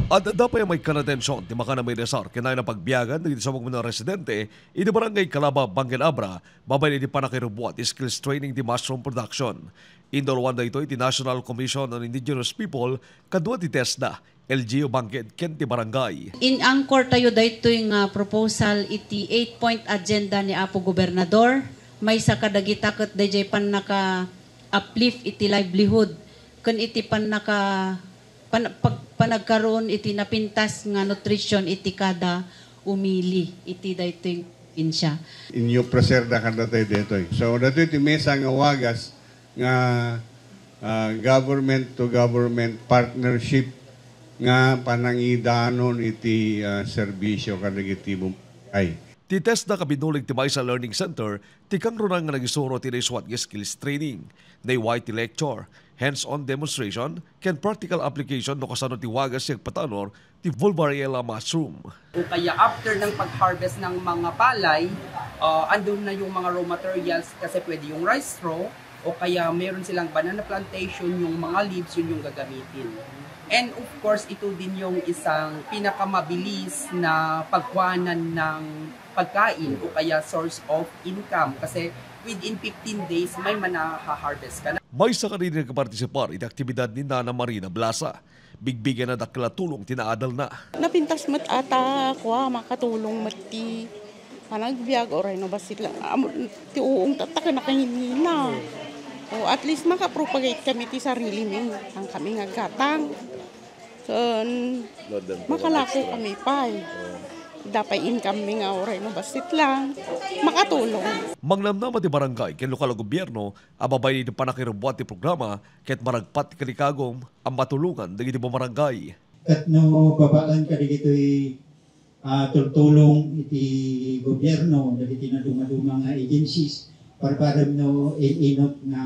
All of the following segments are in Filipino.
At dapat may kanatensyon di makana may resar kinay na pagbiyagan ng sa mga residente ini barangay Calaba, Bangen Abra babay di panakirubuat skills training di mushroom production. Indolwan na ito iti National Commission on Indigenous People kadwa ti TESDA LGU Bangen Kenti Barangay. In angkor tayo dahito yung proposal iti 8-point agenda ni Apo Gobernador. May sa kadagitakot dayjay pan naka-uplift iti livelihood. Kun iti pan naka panagkaroon iti napintas nga nutrition iti kada umili iti dayto yung insya. Inyo preserda kan datay dito. So dato iti mesa nga wagas nga government to government partnership nga panangidanon iti serbisyo kadagiti ay. Ti TESDA kabinulig ti Maysa Learning Center, ti kang runang nga nagisuro ti SWAT skills training. They white lecture, hands-on demonstration, ken practical application no kasano ti wagas yung patanor ti Volvariella mushroom. O kaya after ng pag-harvest ng mga palay, andun na yung mga raw materials kasi pwede yung rice straw o kaya meron silang banana plantation, yung mga leaves yun yung gagamitin. And of course, ito din yung isang pinakamabilis na pagkuhanan ng pagkain o kaya source of income kasi within 15 days may manaha-harvest ka na. May sa kanina nagpartisipar iti aktibidad ni Nana Marina Blasa. Bigbigyan na dakla tulong tinaadal na. Napintas mat ata ako makatulong mati panagbiag oray no basit lang ti uong tatak na kahinina. O at least makapropagate kami ti sarili mi ang kami nga gatang. So, makalako kami pa dapat income mi nga oray no basit lang makatulong. Mangnamnama ti barangay ken lokal gobyerno ababay ni panakirubuat ti programa ket maragpat ti kalikagom ang matulungan dagiti barangay. Kat no babaan ka digitoy tulong iti gobyerno dagiti na dumaduma nga agencies para no inot nga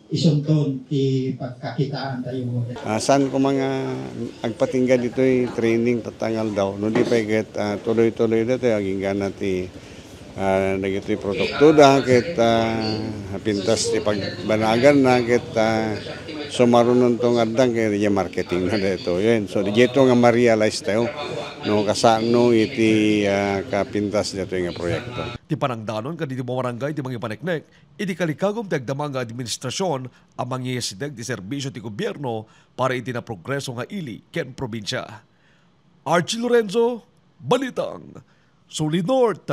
isumton ti pagkakitaan tayo. Saan ko mga agpatinggan dito'y training tatangal daw. No di pa ikat tuloy-tuloy dito aging gana ti nagito'y produkto da ket pintas ti pagbanagan na ket sumarunon tong adang kay marketing na dito. Yun. So dito nga ma-realize tayo no kasano iti kapintas dito nga proyekto. Ti panangdanon kaditi barangay ti mga paneknek iti kalikagom ti agdamang nga administrasyon ang mangyesideg ti serbisyo ti gobyerno para iti na progreso nga ili ken probinsya. Archie Lorenzo, Balitang, Solid North.